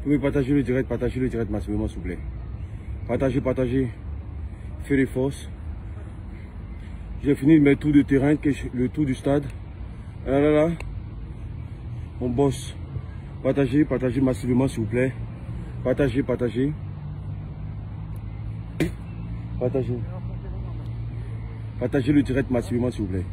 pouvez partager le direct massivement, s'il vous plaît. Partagez. Faites les forces. J'ai fini de mes tours de terrain, le tour du stade. Là. On bosse. Partagez massivement, s'il vous plaît. Partagez. Partagez le direct massivement, s'il vous plaît.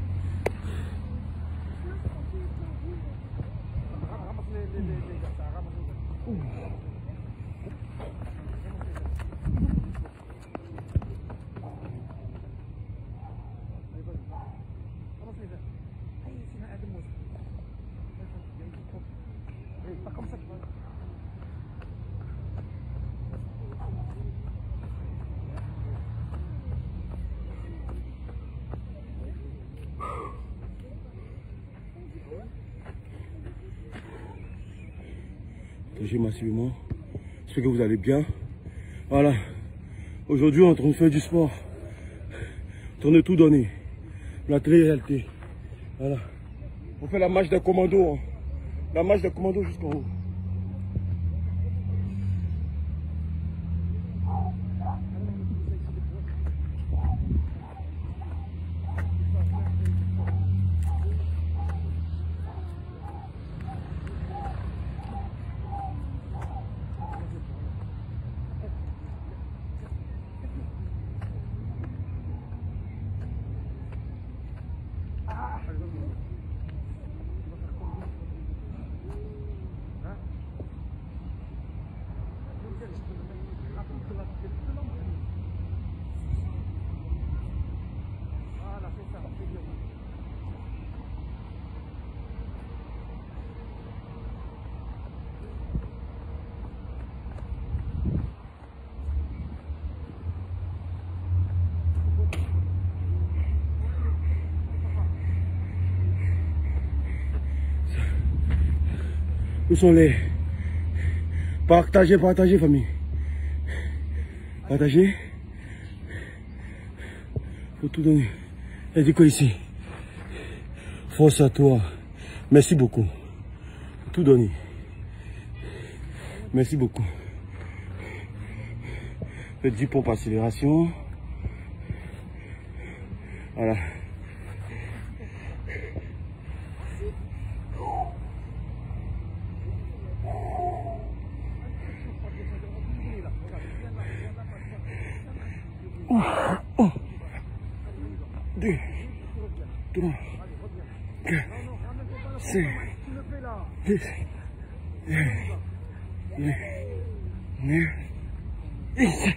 Partagez massivement. J'espère que vous allez bien. Voilà. Aujourd'hui, on est en train de faire du sport. En train de tout donner. La télé-réalité. Voilà. On fait la marche des commandos. Hein. La marche des commandos jusqu'en haut. Où sont les... Partagez, famille. Partagez. Faut tout donner. Elle dit quoi ici? Force à toi. Merci beaucoup. Faut tout donner. Merci beaucoup. Faites 10 pompes accélération. Voilà. Un, deux, trois, quatre, cinq, six, sept, neuf, 10.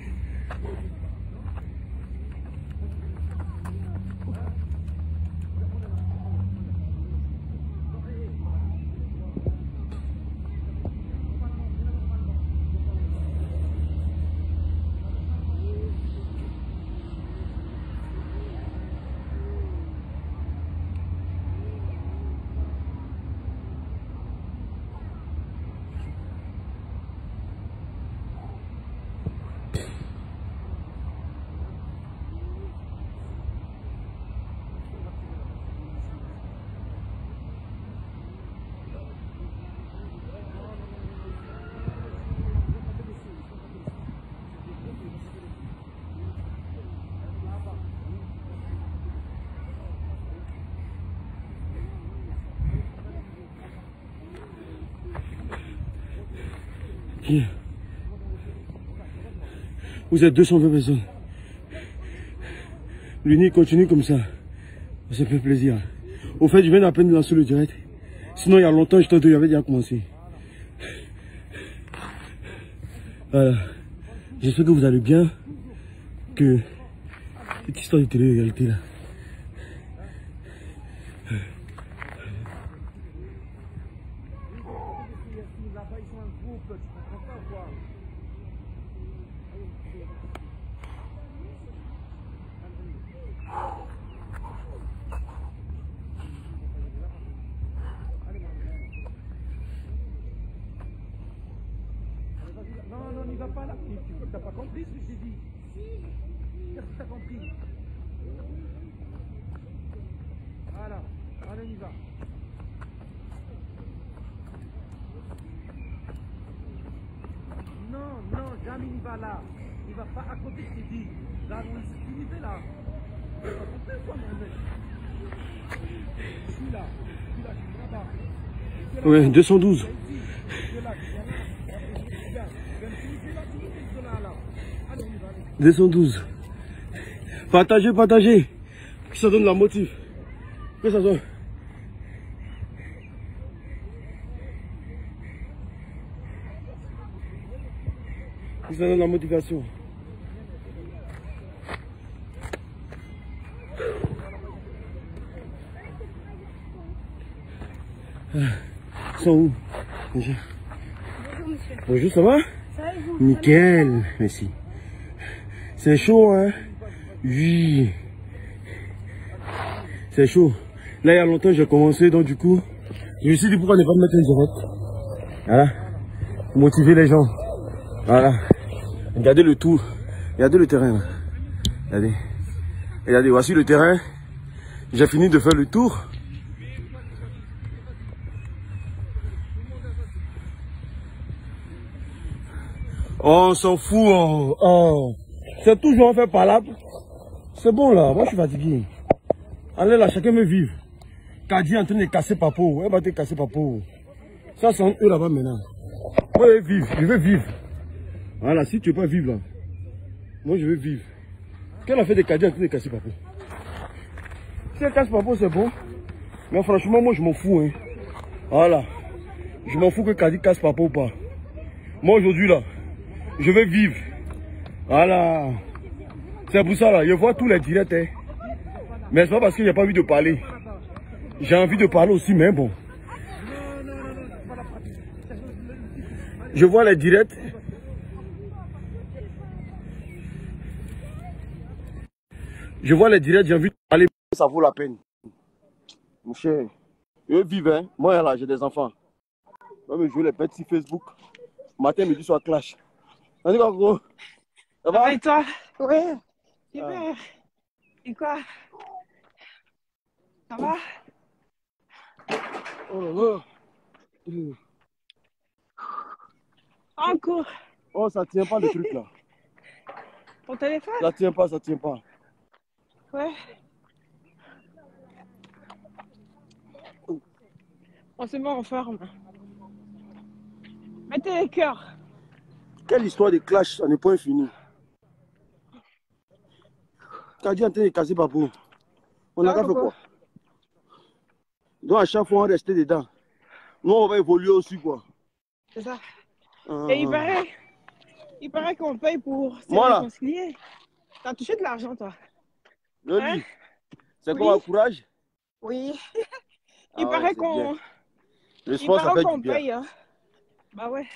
Vous êtes 220 personnes. L'Uni continue comme ça. Ça fait plaisir. Au fait, je viens à peine de lancer le direct. Sinon, il y a longtemps, je t'entends, j'avais déjà commencé. Voilà. J'espère que vous allez bien. Que cette histoire de télé-réalité là. Non, n'y va pas là. T'as pas compris ce que j'ai dit? Qu'est-ce que t'as compris? Voilà, allez, on y va. Jamine, il va là. Il va pas à côté, je t'ai dit. Là, on est là. Il va monter quoi, mon mec? Je suis là. Je suis là, Ouais, 212. 212. Partagez, partagez. Que ça donne la motive. Que ça donne. Que ça donne la motivation. Ils sont où? Bonjour. Bonjour monsieur. Bonjour, ça va? Ça va et vous? Nickel, merci. C'est chaud, hein? Oui. C'est chaud. Là, il y a longtemps, j'ai commencé, donc du coup, je me suis dit pourquoi ne pas me mettre un direct. Voilà. Pour motiver les gens. Voilà. Regardez le tour. Regardez le terrain, là. Regardez. Regardez, voici le terrain. J'ai fini de faire le tour. Oh, on s'en fout. Oh, oh. C'est toujours fait par là. C'est bon là, moi je suis fatigué. Allez là, chacun me vive. Kadi est en train de casser Papo. Elle va te casser Papo. Ça c'est eux là-bas maintenant. Moi je veux vivre, je veux vivre. Voilà, si tu veux pas vivre là. Moi je veux vivre. Qu'elle a fait de Kadi en train de casser Papo. Si elle casse Papo c'est bon. Mais franchement moi je m'en fous. Hein. Voilà. Je m'en fous que Kadi casse Papo ou pas. Moi aujourd'hui là, je veux vivre. Voilà. C'est pour ça là, je vois tous les directs. Hein. Mais c'est pas parce que j'ai pas envie de parler. J'ai envie de parler aussi, mais bon. Je vois les directs. Je vois les directs, j'ai envie de parler. Ça vaut la peine. Mon cher, je vive, hein. Moi là, j'ai des enfants. Je vais me jouer les petits Facebook. Matin, midi, soir, clash. Ça va et toi? Ouais. Super. Et quoi? Ça va? Oh là là. En cours. Oh, ça tient pas le truc là. Ton téléphone? Ça tient pas, ça tient pas. Ouais. On se met en forme. Mettez les cœurs. Quelle histoire de clash, ça n'est pas infini. Kadi en train de casser Papo. On a qu'à faire quoi? Donc à chaque fois on restait dedans. Nous on va évoluer aussi quoi. C'est ça. Et il paraît qu'on paye pour se Moi là. réconcilier. T'as touché de l'argent toi? Loli, Hein? c'est Oui. quoi, courage? Oui. Ah Il ouais, paraît qu'on le sport ça fait du bien. paye. Hein. Bah ouais.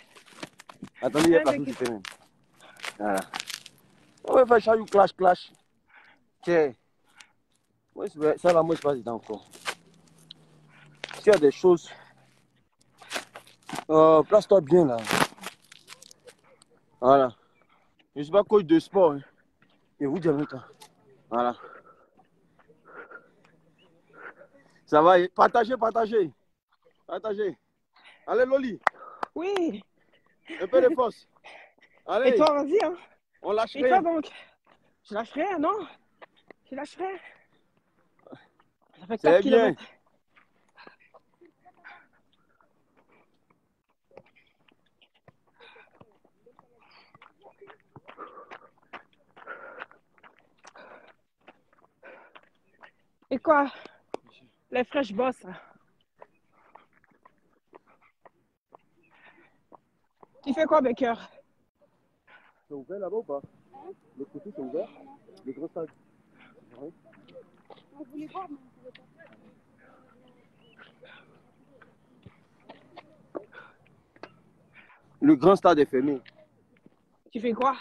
Attendez, il y a la chose même. Voilà. On va faire chaque clash. Tiens. Ouais, ça là, moi je suis pas dedans encore. S'il y a des choses, place-toi bien là. Voilà. Je ne suis pas coach de sport. Hein. Et vous, Jamaica. Voilà. Ça va, partagez. Allez, Loli. Oui. Un peu de force. Allez. Et toi, vas-y. Hein. On lâche rien. Et toi donc? Je lâcherai, non? Je lâcherai. Ça fait 4 kilomètres. Et quoi? Les fraîches bosses. Tu fais quoi, Baker? C'est ouvert là-bas ou pas? Le côté c'est ouvert? Le gros stade? Ouais. On voulait voir, mais on pouvait pas. Le grand stade est fermé. Tu fais quoi?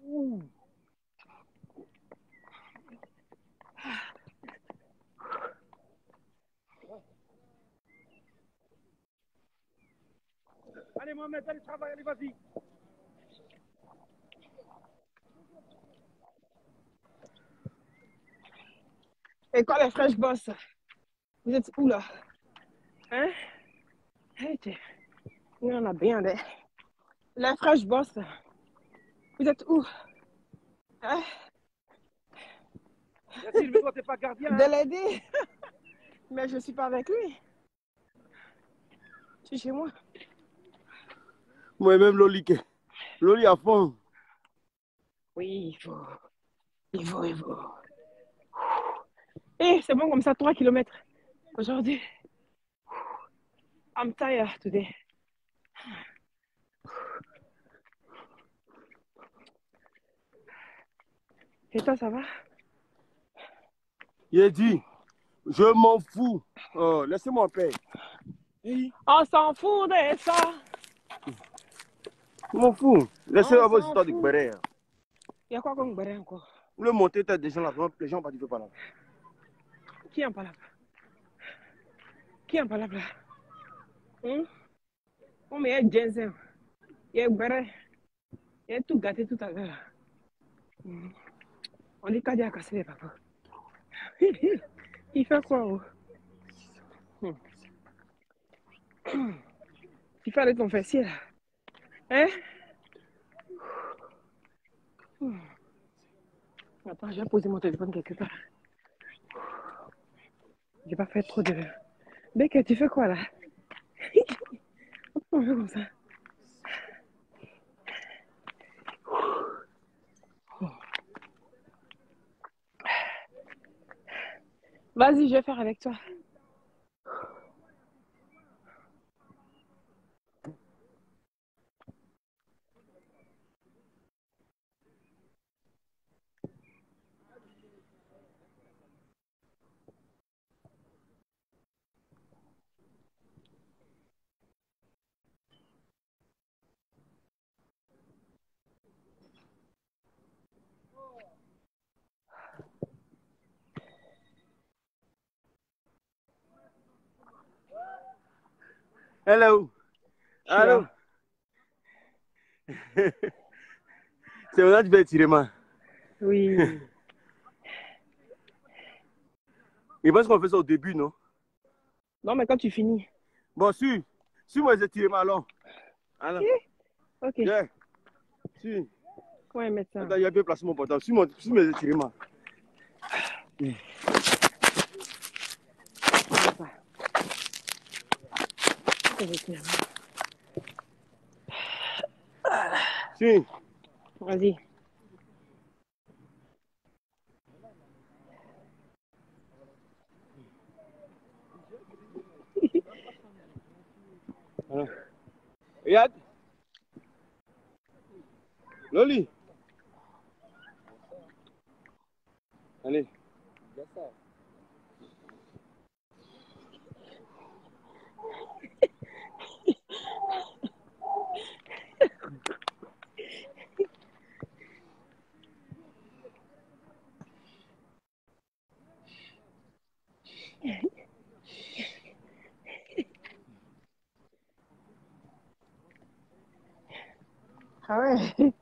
Ouh. Allez, Mohamed, allez, travaille, allez, vas-y. Et quoi, les fraîches bosses? Vous êtes où, là? Hein? Hey, on a bien des... La fraîche bosse. Vous êtes où? Hein? Yacine, mais toi, t'es pas gardien. De l'aider. Mais je suis pas avec lui. Je suis chez moi. Moi-même, Loli, Loli à fond. Oui, il faut. Il faut, il faut. Eh, c'est bon comme ça, 3 kilomètres. Aujourd'hui, I'm tired today. Et toi, ça va? Il a dit, je m'en fous. Oh, laissez-moi en paix. On s'en fout de ça. Je m'en fous. Laissez On vos s'en histoires de fout. guerre. Il y a quoi comme barré encore? Vous le montez tête des gens là, les gens partent par là. Qui en parle là? Qui en parle là? Oh, mais il y a Jensen. Il y a barré. Il y a tout gâté tout à l'heure. On dit qu'à dire casser les papas. Il fait quoi? Oh? Tu fais avec ton fessier là. Hein? Attends, je vais poser mon téléphone quelque part. Je vais pas faire trop de... Bec, tu fais quoi là? On fait comme ça. Vas-y, je vais faire avec toi. Hello. Je suis Allô. là. C'est maintenant que tu vas tirer ma. Oui. Je pense qu'on fait ça au début, non? Non, mais quand tu finis. Bon, suis moi, j'ai tiré ma alors. Alors, Ok. yeah. Suis. Ouais, médecin. Attends, il y a bien placé mon portable. Suis moi, j'ai tiré ma. Suis. Vas-y. Alors. Regarde. Loli. Allez. Ah ouais.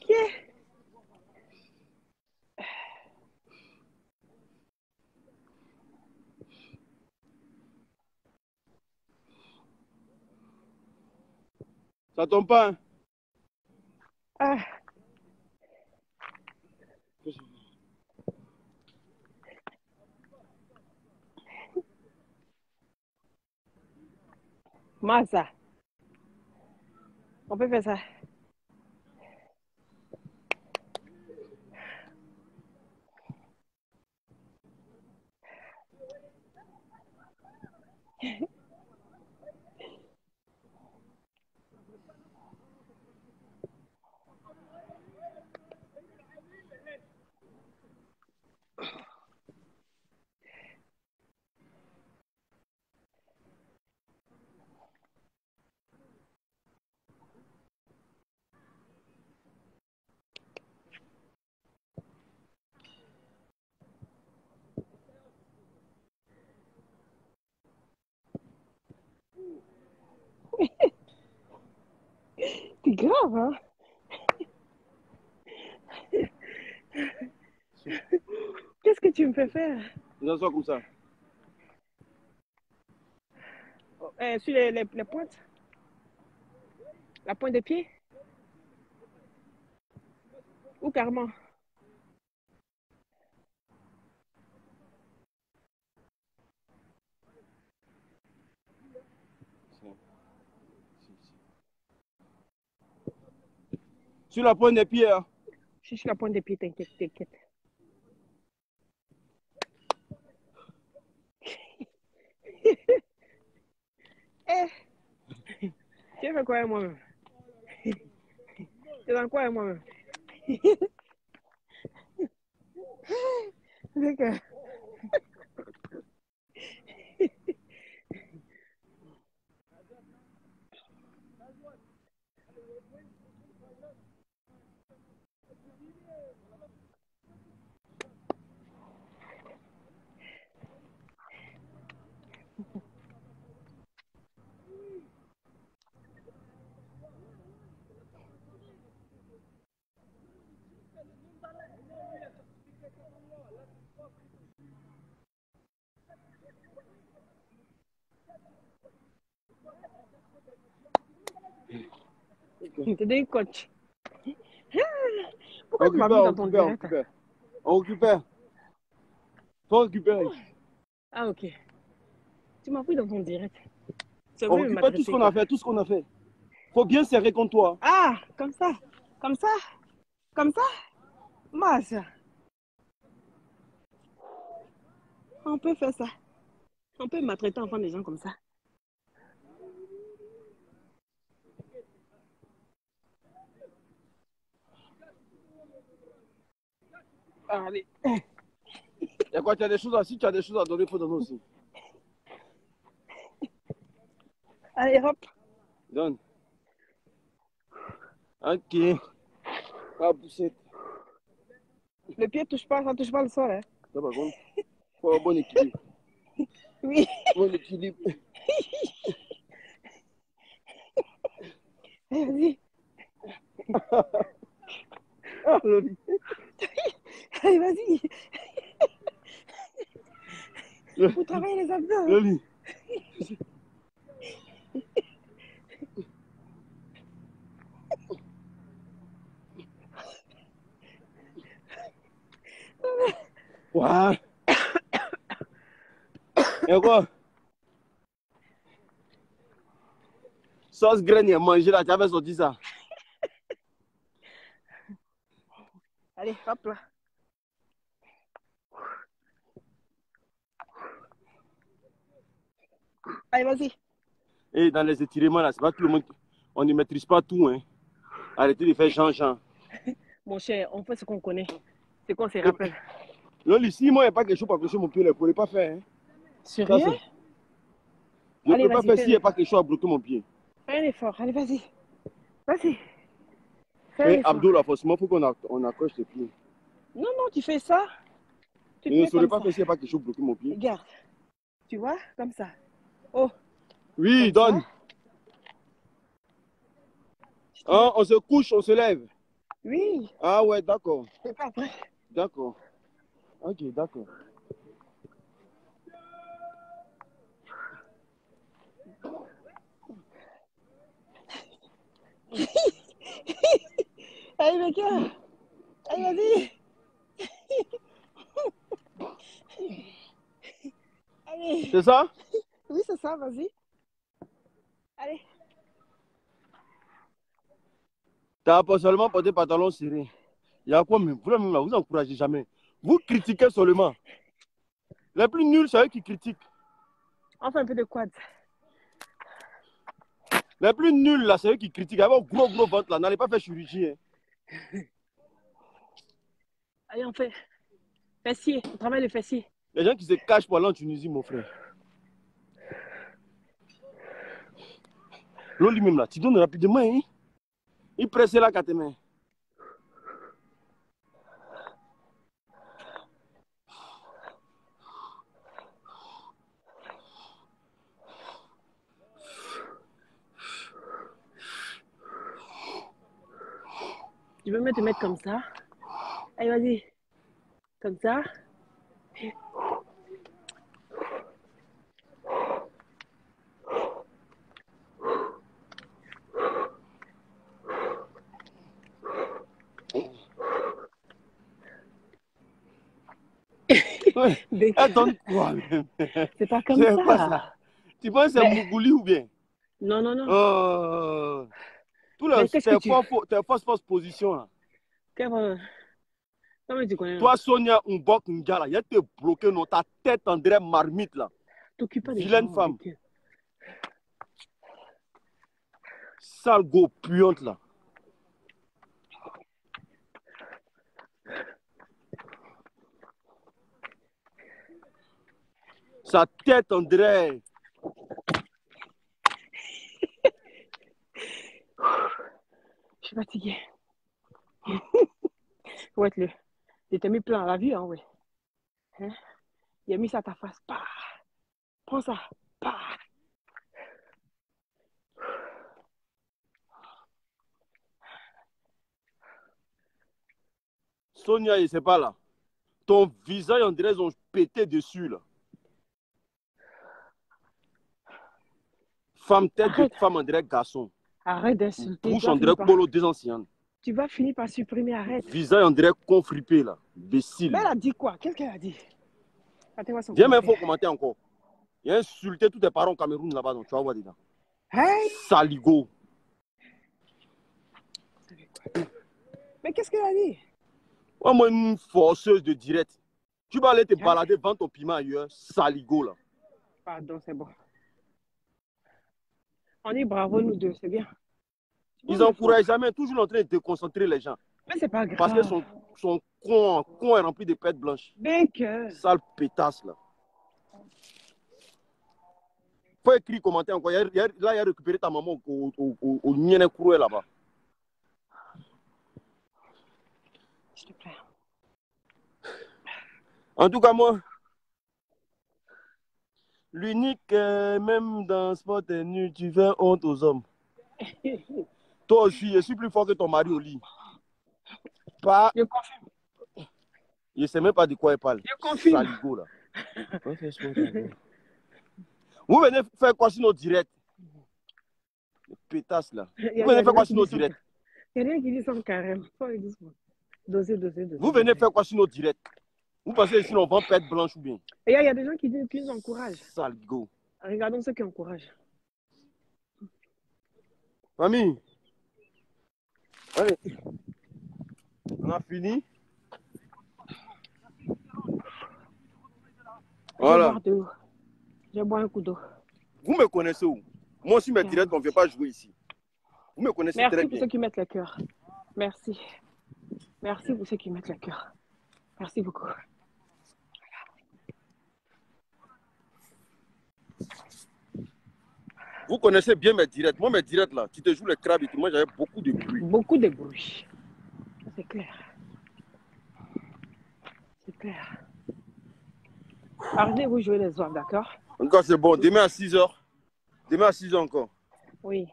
Yeah. Ça tombe pas, hein? Ah. Massa. On peut faire ça. va. Qu'est-ce que tu me fais faire? Non, soit comme ça. Sur les pointes? La pointe des pieds? Ou carrément? Sur la pointe des pieds. Hein. Je suis sur la pointe des pieds, t'inquiète, t'inquiète. Eh, tu fais quoi avec moi-même? Tu es dans quoi avec moi-même? C'est que... T'es des coach. Pourquoi tu m'as mis dans ton direct? On récupère. Faut récupérer. Ah, ok. Tu m'as pris dans ton direct. On récupère tout ce qu'on a fait, tout ce qu'on a fait. Faut bien serrer contre toi. Ah, comme ça. Comme ça. Comme ça. Mince. On peut faire ça. On peut maltraiter enfant des gens comme ça. Allez. Et quoi, tu as des choses à, si tu as des choses à donner, il faut donner aussi. Allez, hop. Donne. Ok. Ah, poussette. Le pied touche pas, ça touche pas le sol. Hein. Ça, par contre, faut avoir un bon équilibre. Oui. Bon équilibre. Vas-y. Ah, Loli. Allez, vas-y. Vous travaillez les abdos. Loli. Ouais. Et quoi? Sauce graine et manger là, tu avais sorti ça. Allez, hop là. Allez, vas-y. Et dans les étirements là, c'est pas tout le monde. On ne maîtrise pas tout. Hein. Arrêtez de faire Jean-Jean. Mon cher, on fait ce qu'on connaît. Ce qu'on se rappelle. Loli, si moi, il n'y a pas quelque chose pour accrocher mon pied, je ne pourrais pas faire. Hein. Sérieux? Je ne peux pas faire s'il n'y a pas quelque chose à bloquer mon pied. Fais un effort. Allez, vas-y. Vas-y. Mais Abdou, là, forcément, il faut qu'on accroche les pieds. Non, non, tu fais ça. Je ne saurais pas faire s'il n'y a pas quelque chose pour bloquer mon pied. Regarde. Tu vois, comme ça. Oh. Oui, donne. Hein, on se couche, on se lève. Oui. Ah ouais, d'accord. C'est pas vrai. D'accord. Ok, d'accord. Allez, mec. Allez, vas-y. Allez. C'est ça? Oui, c'est ça, vas-y. Allez. T'as pas seulement porté pantalon serré. Il y a quoi même? Vous là, vous encouragez jamais. Vous critiquez seulement. Les plus nuls, c'est eux qui critiquent. On fait un peu de quad. Les plus nuls, là, c'est eux qui critiquent. Avec gros ventre, là, n'allez pas faire chirurgie. Hein. Allez, on fait fessier. On travaille le fessier. Les gens qui se cachent pour aller en Tunisie, mon frère. L'eau lui-même, là, tu donnes rapidement, hein? Il presse là qu'à tes mains. Tu peux même te mettre comme ça. Allez, vas-y. Comme ça. Ouais. Elle donne quoi même? C'est pas comme C'est ça. quoi ça? Tu penses que c'est Mougouli ou bien? Non, non, non. Tous Mais qu'est-ce que tu... tes fausses positions là. Comment tu connais? Toi, Sonia Mbok Ngala, il te bloqué dans ta tête, André Marmite là. T'occupes pas des Vilaine gens, femme. avec eux. Sale go puante là. Sa tête, André. Je suis fatiguée. Ouais, il t'a mis plein à la vue, hein, ouais. Hein? Il a mis ça à ta face. Bah. Prends ça. Bah. Sonia, il c'est pas là. Ton visage, André, ils ont pété dessus là. Femme tête Arrête. de femme, André garçon. Arrête d'insulter. Bouche, André Kolo, des anciens. Tu vas finir par supprimer, arrête. Visage, André confrippé là. Bécile. Mais elle a dit quoi? Qu'est-ce qu'elle a dit? Attends-moi son Viens, mais il commentaire. faut commenter encore. Il a insulté tous tes parents au Cameroun là-bas, donc tu vas voir dedans. Hey! Saligo. Mais qu'est-ce qu'elle a dit? Oh, moi, une forceuse de direct. Tu vas aller te balader, vendre ton piment ailleurs. Saligo là. Pardon, c'est bon. On dit bravo, nous deux, c'est bien. Ils n'encouragent jamais, toujours en train de déconcentrer les gens. Mais c'est pas grave. Parce que son con est rempli de pètes blanches. Dès que... Sale pétasse là. Faut écrire, commenter encore. Là, il a récupéré ta maman au Niene Kouroué là-bas. S'il te plaît. En tout cas, moi, l'unique, même dans sport est nul, tu fais honte aux hommes. Toi aussi, je suis plus fort que ton mari au lit. Pas... Je confirme. Je ne sais même pas de quoi il parle. Je confirme. Saligo là. Vous venez faire quoi sur nos directs? Pétasse là. Vous venez faire quoi sur nos directs? Il y a rien qui dit sans carême. Doser. Vous venez faire quoi sur nos directs? Vous pensez ici on vend pète blanche ou bien? Et il y a des gens qui disent qu'ils encouragent. Saligo. Regardons ceux qui encouragent. Famille. Allez. On a fini. Voilà. Je bois un coup d'eau. Vous me connaissez où? Moi aussi, mes directs, on ne vient pas jouer ici. Vous me connaissez très bien. Merci pour ceux qui mettent le cœur. Merci. Merci pour ceux qui mettent le cœur. Merci beaucoup. Vous connaissez bien mes directs. Moi, mes directs, là, tu te joues les crabes et tout. Moi, j'avais beaucoup de bruit. Beaucoup de bruit. C'est clair. C'est clair. Arrêtez, vous jouez les oies, d'accord? Encore, c'est bon. Demain à 6h. Demain à 6h encore. Oui.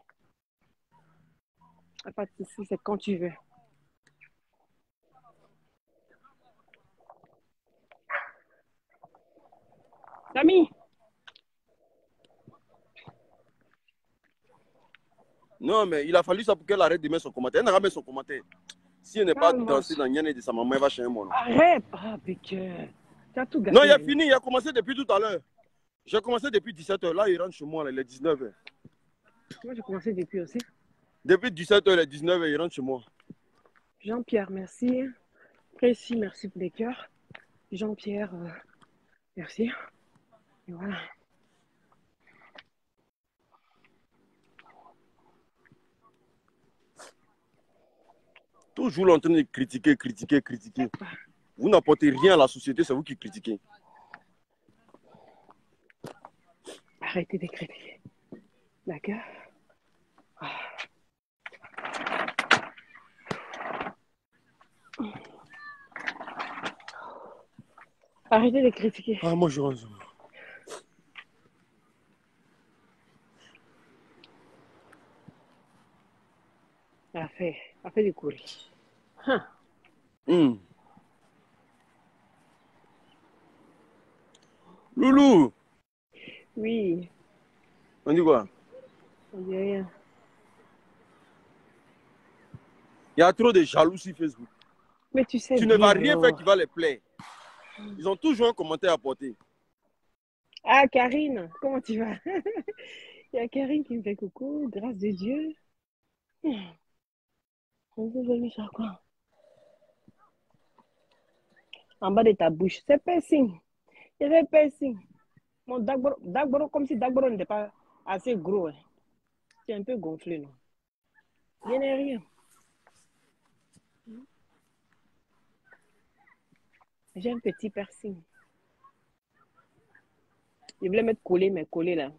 Pas de soucis, c'est quand tu veux. Samy! Non, mais il a fallu ça pour qu'elle arrête de mettre son commentaire. Elle n'a pas mis son commentaire. Si elle n'est pas dansée dans Yann et de sa maman, elle va chez moi. Arrête! Ah, putain. Tu as tout gâté. Non, il a fini. Il a commencé depuis tout à l'heure. J'ai commencé depuis 17h. Là, il rentre chez moi, là, il est 19h. Moi, j'ai commencé depuis aussi. Depuis 17h, il est 19h, il rentre chez moi. Jean-Pierre, merci. Précis, merci pour les cœurs. Jean-Pierre, merci. Et voilà. Toujours en train de critiquer. Vous n'apportez rien à la société, c'est vous qui critiquez. Arrêtez de critiquer. D'accord? Arrêtez de critiquer. Ah, moi je rentre. A fait du courrier. Hein. Hum. Loulou, Oui, on dit quoi? on dit rien. Il y a trop de jaloux sur Facebook. Mais tu sais Tu ne bien vas rien faire alors. qui va les plaire. Ils ont toujours un commentaire à porter. Ah, Karine, comment tu vas? Il y a Karine qui me fait coucou, grâce de Dieu. On peut venir sur quoi? En bas de ta bouche. C'est piercing. Il y avait piercing. Mon Dagboro, comme si Dagboro n'était pas assez gros. Hein. C'est un peu gonflé, non? Il n'y a rien. J'ai un petit piercing. Je voulais mettre collé, mais collé là.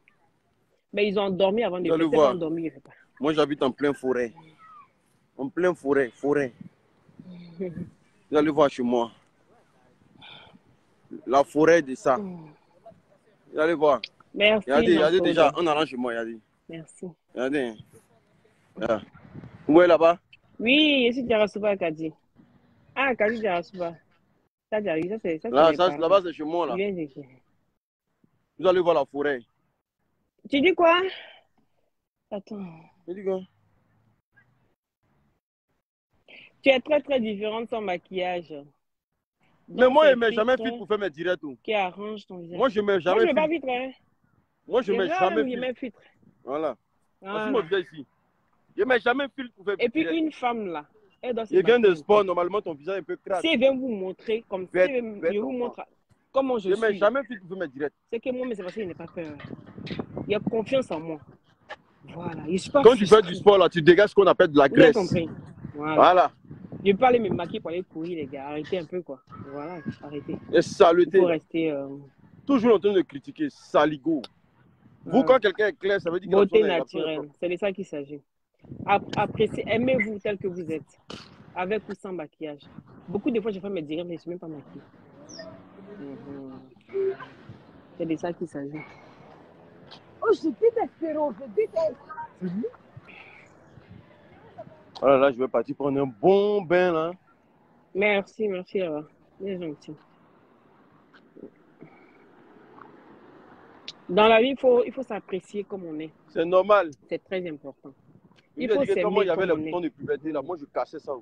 Mais ils ont dormi avant de Vous allez faire. C'est pas voir. endormi, je sais pas. Moi, j'habite en pleine forêt. En pleine forêt. Vous allez voir chez moi. La forêt de ça. Vous allez voir. Merci, Regardez déjà, Jean-Claude. on arrange chez moi, regardez. Merci. Regardez. Ah. Où est là-bas? Oui, je suis Djarasuba, Kadi. Ah, Kadi Djarasuba. Ça, c'est Là, mes ça, parents. là-bas, c'est chez moi, Il là. vient de... Vous allez voir la forêt. Tu dis quoi? Attends. Je dis quoi? Tu es très, très différente sans maquillage. Mais Donc, moi, c'est je ne mets jamais filtre fit pour faire mes directs. qui arrange ton visage. Moi, je ne mets Moi, je jamais ne mets pas fit. filtre. Hein. Moi, je ne mets jamais Je fit. mets filtre. Voilà. Voici mon Voilà. visage ici. Je ne mets jamais filtre pour faire Et puis, direct. une femme, là, elle doit se Je viens de maquiller. sport, normalement, ton visage est un peu crade. Si elle vient vous montrer, comme Bête, si bête je vous enfant. montre comment je Je ne mets suis, jamais filtre pour faire mes directs. c'est que moi, mais c'est parce qu'il n'est pas peur. Il y a confiance en moi. Voilà. Je suis pas Quand tu fais frustrée. du sport, là, tu dégages ce qu'on appelle de la Vous avez graisse. compris? Voilà. Voilà. Je ne peux pas aller me maquiller pour aller courir, les gars. Arrêtez un peu, quoi. Voilà, arrêtez. Et Il saleté. faut là. rester... Toujours en train de critiquer. Saligo. Vous, Voilà. quand quelqu'un est clair, ça veut dire que Beauté la personne est naturelle, propre. c'est de ça qu'il s'agit. Appréciez, aimez-vous tel que vous êtes, avec ou sans maquillage. Beaucoup de fois, je fais mes directs, mais je ne suis même pas maquillée. C'est de ça qu'il s'agit. Oh, je suis espérant, Voilà, là, je vais partir prendre un bon bain, là. Merci, merci, bien gentil. Dans la vie, il faut s'apprécier comme on est. C'est normal. C'est très important. Il Il faut faut dire que moi, s'aimer il y avait comme les on est. boutons de puberté, là. Moi, je cachais ça.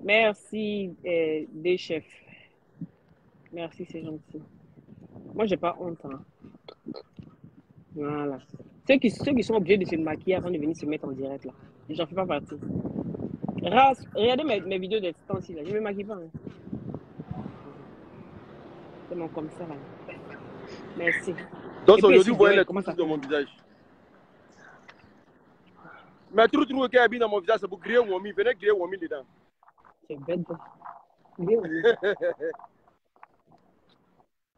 Merci, des chefs. Merci, c'est gentil. Moi, j'ai pas honte. Hein. Voilà. Ceux qui sont obligés de se maquiller avant de venir se mettre en direct, là. J'en fais pas partie. Regardez mes vidéos de ce temps-ci, là. Je ne me maquille pas. Hein. C'est mon comme ça, là. Merci. Donc, Et puis, aujourd'hui, vous voyez les comment ça trous dans mon visage. Mais trous qui habitent dans mon visage, c'est pour griller Wami. Venez griller Wami dedans. C'est bête.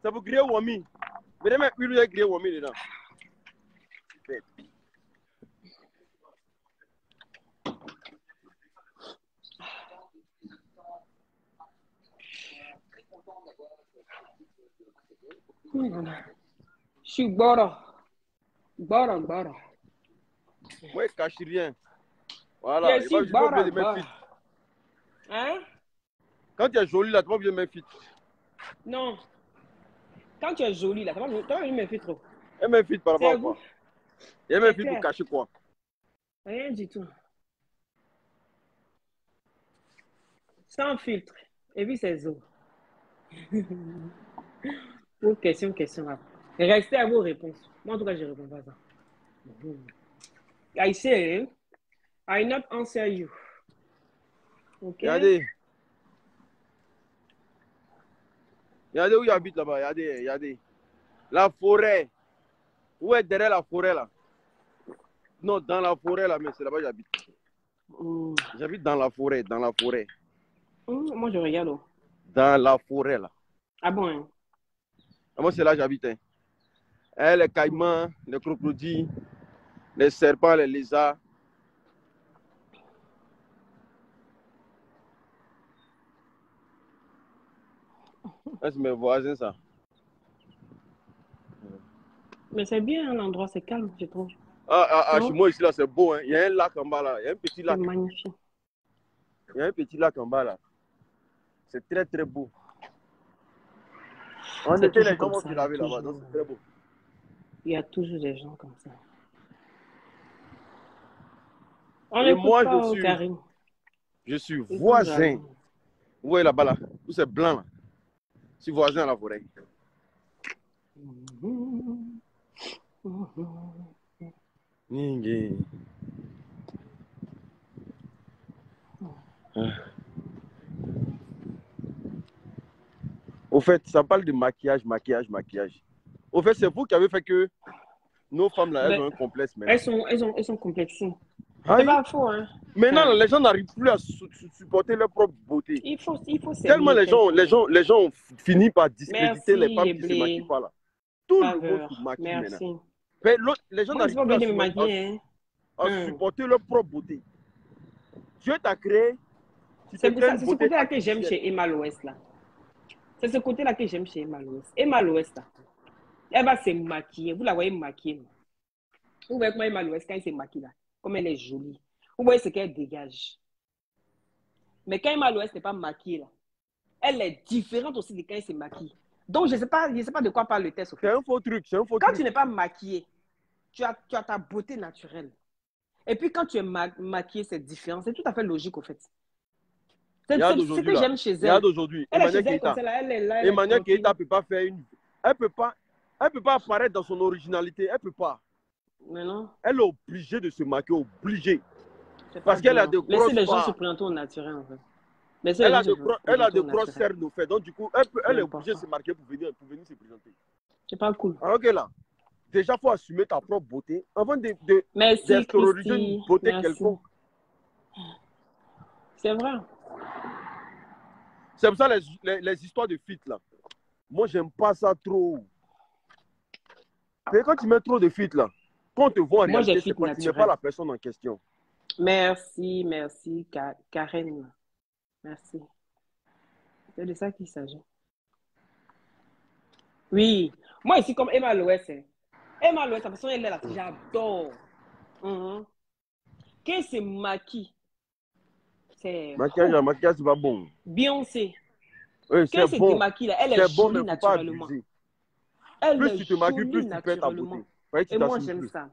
C'est pour griller Wami. Venez mettre huile et griller Wami dedans. Bête. Je suis boro. Boro. Moi, je cache rien. Voilà. Je Il suis pas obligé de mettre fit. Hein? Quand tu es jolie, là, tu pas obligé de mettre fit. Non. Quand tu es jolie, là, tu vas me faire trop. Elle met fit par rapport à quoi? Elle met fit pour cacher quoi? Rien du tout. Sans filtre. Et puis c'est zo. Pour question. Là. Restez à vos réponses. Moi, en tout cas, je ne réponds pas à ça. I say, I not answer you. Ok? Regardez. Regardez où il habite là-bas. Regardez. La forêt. Où est derrière la forêt là? Non, dans la forêt là, mais c'est là-bas que j'habite. J'habite dans la forêt. Moi, je regarde. Oh. Dans la forêt là. Ah bon? Hein? Moi, c'est là que j'habite. Hein. Les caïmans, les crocodiles, les serpents, les lézards. C'est mes voisins, ça. Mais c'est bien l'endroit, c'est calme, je trouve. Chez moi ici, là, c'est beau. Hein. Il y a un lac en bas là. Il y a un petit lac. C'est magnifique. Il y a un petit lac en bas là. C'est très très beau. En C'est été, les toujours gens comme vont ça, se il y a laver là-bas, donc toujours, c'est très beau. il y a toujours des gens comme ça. On Et n'écoute moi, pas, oh, Karim. je suis Ils sont voisin. jaloux. Vous voyez là-bas là, tout c'est blanc là. Je suis voisin à la forêt. Ninguém. Au fait, ça parle de maquillage. Au fait, c'est vous qui avez fait que nos femmes là, elles Ben, ont un complexe maintenant. elles sont complexées. Ah C'est oui? pas faux, hein. Maintenant, les gens n'arrivent plus à supporter leur propre beauté. Il faut Tellement s'aimer tel qu'on est. les gens ont fini par discréditer les Merci, femmes qui ne se maquillent Eblé. pas là. Tout le monde se Faveur. maquille maintenant. Merci. Mais les gens Moi, c'est n'arrivent pas plus obligé de me maquiller, hein. à supporter leur propre beauté. Dieu t'a créé. Tu te crées une C'est ce beauté côté-là que j'aime artificielle. chez Emma l'Ouest, là. C'est ce côté-là que j'aime chez Emma l'Ouest. Emma l'Ouest, là. Elle va se maquiller. Vous la voyez maquiller, non? Vous voyez comment Emma l'Ouest, quand elle se maquille, là, comme elle est jolie. Vous voyez ce qu'elle dégage. Mais quand Emma l'Ouest n'est pas maquillée, là, elle est différente aussi de quand elle se maquille. Donc, je ne sais pas de quoi parle le test. Au fait. C'est un faux truc, Quand tu n'es pas maquillée, tu as ta beauté naturelle. Et puis, quand tu es maquillée, c'est différent. C'est tout à fait logique, au fait. C'est ce que j'aime chez elle. Regarde aujourd'hui, Emmanuel Keïta. Emmanuel Keïta ne peut pas faire une... Elle peut pas apparaître dans son originalité. Elle peut pas. Mais non. Elle est obligée de se maquiller, obligée. Parce qu'elle a de grosses laissez les gens se présenter au naturel, en fait. Elle a de grosses cernes, au fait. Donc, du coup, elle est obligée de se maquiller pour venir se présenter. C'est pas cool. Alors que là, déjà, il faut assumer ta propre beauté avant d'extérioriser une beauté quelconque. C'est vrai. C'est pour ça les histoires de fit là. Moi, j'aime pas ça trop. Et quand tu mets trop de fit là, quand on te voit en réalité, c'est parce que tu n'es pas la personne en question. Merci, Karen. Merci. C'est de ça qu'il s'agit. Oui. Moi, ici, comme Emma l'Ouest, Emma l'Ouest, la façon elle est là, j'adore. Quand elle se maquille, c'est... Maquillage, c'est pas bon. Beyoncé. Oui, quand elle se démaquille, là, elle est jolie naturellement. Plus tu te maquilles, plus tu perds ta beauté. Et moi, j'aime ça.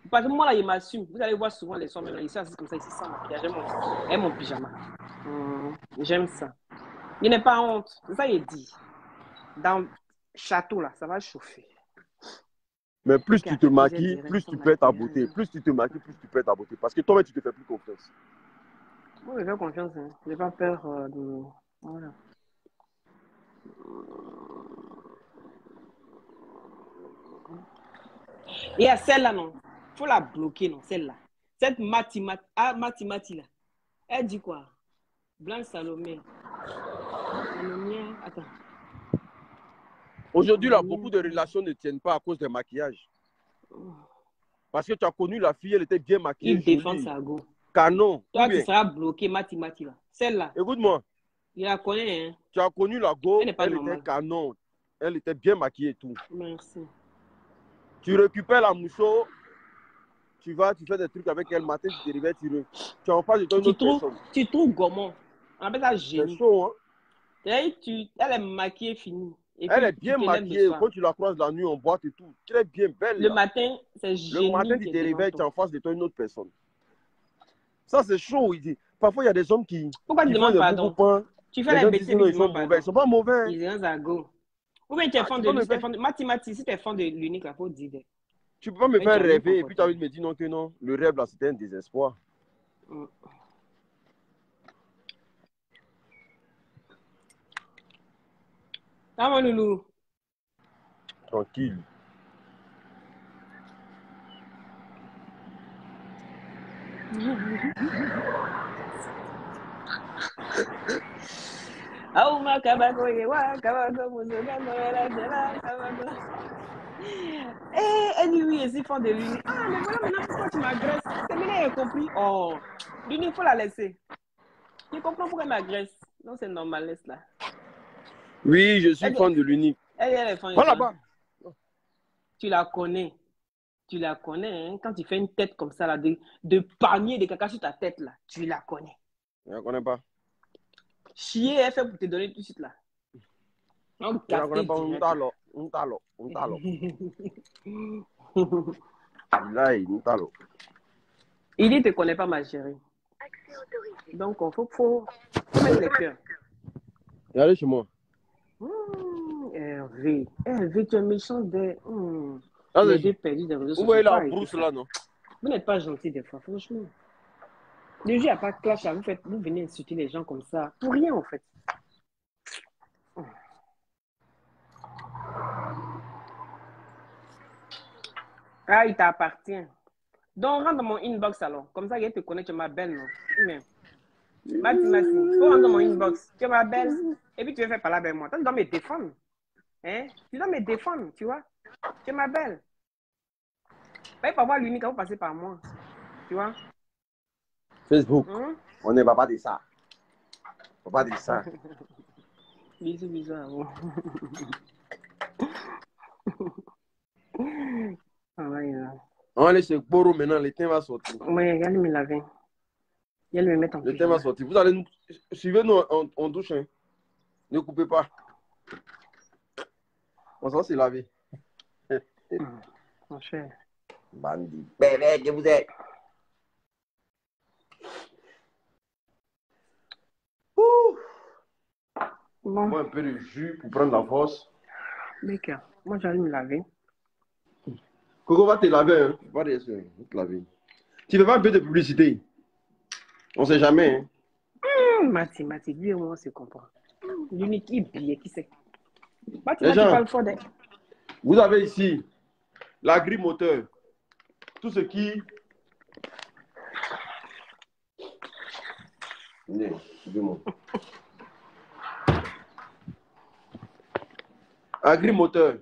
Parce que moi, là, il m'assume. Vous allez voir souvent les soirs, ils sont assis comme ça, ici, sans maquillage. J'aime mon pyjama. J'aime ça. Il n'est pas honte. C'est ça qu'il dit. Dans le château, là, ça va chauffer. Mais plus tu te maquilles, plus tu perds ta beauté. Plus tu te maquilles, plus tu perds ta beauté. Parce que toi-même, tu te fais plus confiance. Moi, je fais confiance. Hein. Je n'ai pas peur de... Voilà. Et à celle-là, non. Il faut la bloquer, non, celle-là. Cette Matimati, là. Elle dit quoi? Blanche Salomé. Salomé, attends. Aujourd'hui, là, beaucoup de relations ne tiennent pas à cause des maquillages. Parce que tu as connu la fille, elle était bien maquillée. Il défend sa go. Canon. Toi, tu seras bloqué, Matimati, là. Celle-là. Écoute-moi. Il la connaît, hein. Tu as connu la go, elle était canon. Elle était bien maquillée et tout. Merci. Tu récupères la mousseau, tu fais des trucs avec elle, matin, tu te réveilles, tu en passes de ton autre personne. Tu trouves gourmand. On appelle ça génie. C'est chaud, hein. Elle est maquillée, finie. Elle est bien maquillée. Quand tu la croises la nuit en boîte et tout, très bien belle. Le matin, c'est génie. Le matin, tu te réveilles, tu es en face de toi une autre personne. Ça, c'est chaud. Parfois, il y a des hommes qui. Pourquoi tu demandes pardon? Tu fais la bêtise, ils sont mauvais. Ils sont pas mauvais. Ils sont à go. Ou bien tu es fan de Matimati, si tu es fan de l'unique, il faut dire. Tu peux pas me faire rêver et puis tu as envie de me dire non, que non. Le rêve, là, c'était un désespoir. Ah, mon loulou. Tranquille. Anyway, ils font de l'unique. Ah, mais voilà maintenant pourquoi tu m'agresses. C'est bien, j'ai compris. Oh, l'unique, il faut la laisser. Tu comprends pourquoi elle m'agresse. Non, c'est normal, laisse-la. Oui, je suis fan de l'unique. Elle est fan. Voilà là-bas. Tu la connais. Tu la connais, hein? Quand tu fais une tête comme ça, là, de palmier de caca sur ta tête, là, tu la connais. Je ne la connais pas. chier, elle fait pour te donner tout de suite là. On Je ne capte connais pas direct. un talo. Là, un talo. Il dit, te connaît pas, ma chérie. Donc, il faut mettre les cœurs. Regardez chez moi. Hervé, tu es méchant de... Ah, les deux perdus des réseaux vous sociaux. voyez la Arrêtez brousse ça. là, non? Vous n'êtes pas gentil des fois, franchement. Le jeu n'a pas de clash, là. Vous venez insulter les gens comme ça. Pour rien, en fait. Ah, il t'appartient. Donc, rentre dans mon inbox alors. Comme ça, il te connaît, tu es ma belle, non? Mais, Mati, faut rentrer dans mon inbox. Tu es ma belle. Et puis, tu veux faire parler avec moi. Toi, tu dois me défendre. Hein? Tu dois me défendre, tu vois? Tu es ma belle. Pas pour avoir l'unique, vous passer par moi. Tu vois? Facebook. On n'est pas de ça. On pas de ça. Bisous à vous. Ah ouais, On va aller chez Boro maintenant, le thème va sortir. Oui, regarde me laver. Il me mettre en Le thème va sortir. Vous allez nous... Suivez-nous en douche. Hein. Ne coupez pas. On s'en s'est lavé. Mon cher. Bandit. Bébé, que vous êtes. Bon. Moi, un peu de jus pour prendre la force. Mec, moi, j'allais me laver. Coco va te laver. Hein. Va te laver. Tu fais pas un peu de publicité. On sait jamais. Hein. Mati, lui et moi, on se comprend. L'unique qui billet, qui sait. Mati, Les tu gens, parles fort. vous avez ici la grille moteur. Tout ce qui... Excusez-moi. Agrimoteur.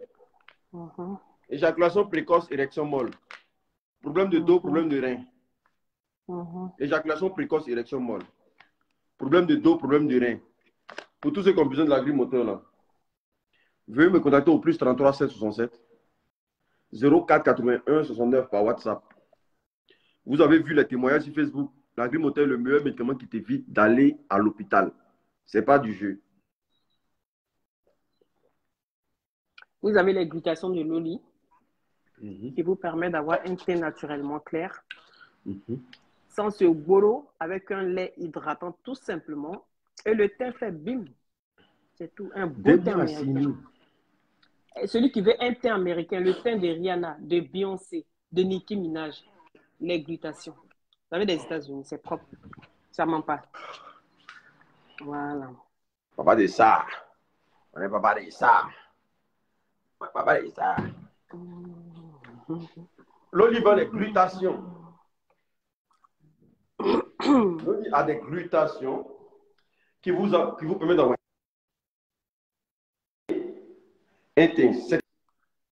Éjaculation précoce, érection molle. Problème de dos, problème de rein. Éjaculation précoce, érection molle. Problème de dos, problème de rein. Pour tous ceux qui ont besoin de l'agrimoteur là, veuillez me contacter au plus 33 767 04 81 69 par WhatsApp. Vous avez vu les témoignages sur Facebook. L'agrimoteur est le meilleur médicament qui t'évite d'aller à l'hôpital. Ce n'est pas du jeu. Vous avez les glucations de Loli qui vous permet d'avoir un teint naturellement clair, sans ce bolo, avec un lait hydratant tout simplement. Et le teint fait bim. C'est tout. Un beau teint américain. Et celui qui veut un teint américain, le teint de Rihanna, de Beyoncé, de Nicki Minaj, les glutations. Vous avez des États-Unis, c'est propre. Ça ment pas. Voilà. Papa de ça. On est papa de ça. Papa de ça. L'olive a des glutations. L'olive a des glutations qui vous permettent d'avoir un teint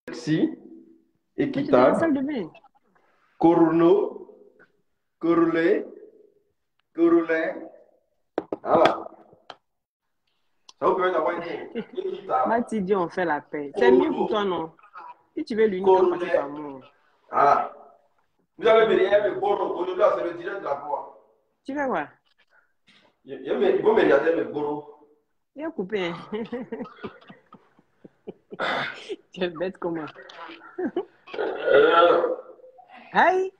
sexy, équitable, corolé. Voilà. Ça vous permet d'avoir un teint équitable. Mati dit on fait la paix. C'est mieux pour toi, non? Si tu veux l'unique, on passe par moi. Voilà. Vous avez derrière le boro, c'est le direct de la voix. Tu veux voir? Il faut me regarder le boro. Il a coupé. Tu es bête comment? Aïe!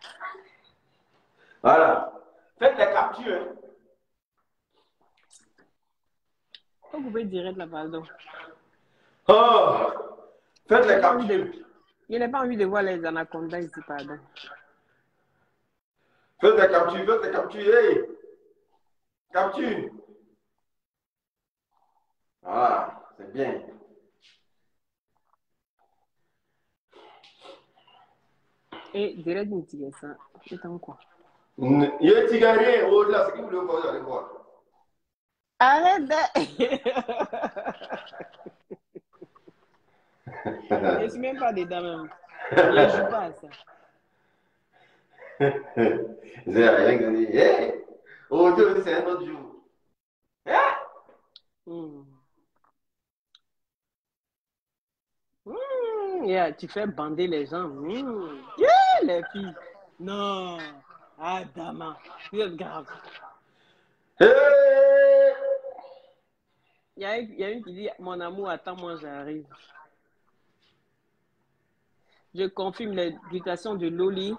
Voilà. Faites les captures. Hein. Faut couper direct là, pardon. Oh! Faites les captures. Il n'a pas envie de voir les anacondas ici, pardon. Faites les captures. Hey! Capture. Voilà, c'est bien. Et direct, nous tirons ça. C'est en quoi? Il y a un tigaré au-delà, c'est qui vous voulez voir, vous allez voir. Arrête de... Je ne suis même pas dedans même. Je ne joue pas à ça. C'est rien que dit. Hey! Aujourd'hui, c'est un autre jour. Yeah, tu fais bander les gens. Yeah, les filles. Non. Ah, Dama. Vous êtes grave. Hey! il y a une qui dit, mon amour, attends-moi, j'arrive. Je confirme les glutation de Loli.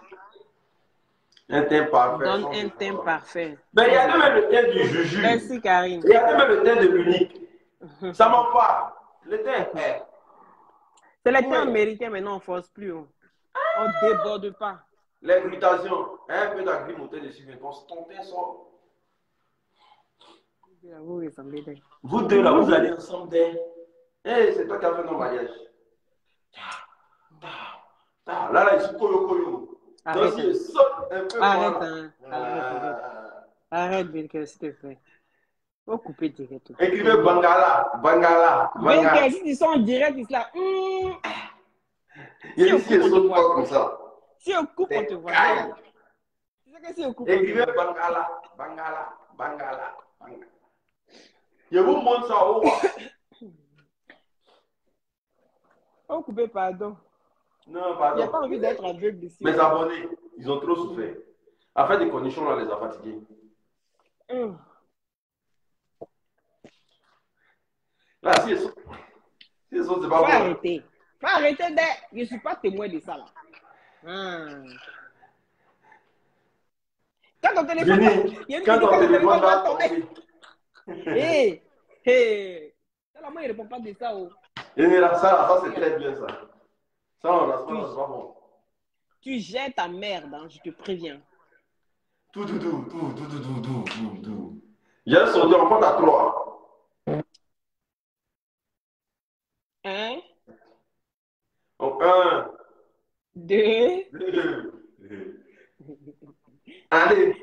Un teint parfait. Donne un teint parfait. Mais il y a même le teint du Juju. Merci, Karine. Il y a même le teint de l'unique. Ça m'en va. Le teint est. C'est les teint américains, mais non, on ne force plus. On ne déborde pas. Les glutations. Un peu d'agrimonté dessus, mais ton teint sort. Vous deux là, vous allez ensemble. C'est toi qui as fait ton mariage. Là, il se koyo. Arrête. Donc, il saute un peu. Arrête, Bilker, s'il te plaît. Faut couper direct. Écrivez Bangala. Bilker, si tu sens en direct, il se là. Il ici, il saute pas comme ça. Si on coupe, on te voit. Tu sais que si on coupe, Écrivez Bangala. Je vous montre ça au revoir. On coupe, pardon. Non, Il pardon. n'y a pas envie d'être aveugle ici. Mes abonnés, ils ont trop souffert. En fait, des conditions là les a fatigués. Là, si ils sont, c'est pas Faut bon. arrêter. Faut arrêter d'être. Je ne suis pas témoin de ça là. Quand ton téléphone va tomber. Ça, moi, il ne répond pas de ça. Ça, c'est très bien ça. Ça, on a c'est pas bon. Tu jettes ta merde, hein, je te préviens. Tout. Il y a un sondage, on compte à 3. Un. 1. 2. Allez.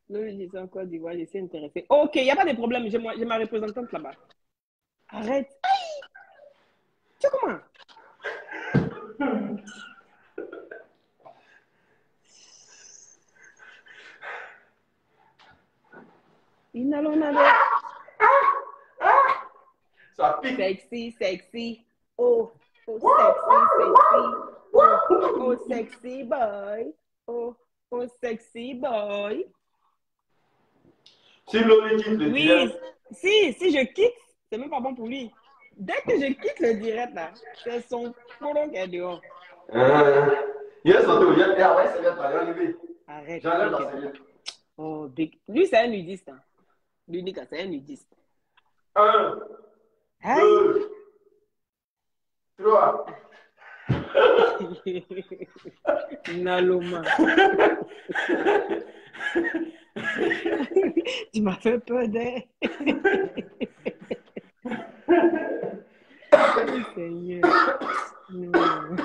Non, je dis en Côte d'Ivoire, je suis intéressée. Ok, il n'y a pas de problème, j'ai ma représentante là-bas. Arrête. Aïe. Tu sais comment? Ça pique. Sexy. Oh, sexy boy. Oh, sexy boy. Si Loli quitte le direct. Si je quitte, c'est même pas bon pour lui. Dès que je quitte le direct, là, c'est son courant qui est dehors. Il est sorti, il est ouais, c'est bien, pas enlevé. Arrête. J'enlève la serviette. Oh, big. Lui, c'est un nudiste. Hein. L'unique, c'est un nudiste. 1, 2, 3. Naloma. Tu m'as fait peur d'elle. Seigneur. Non,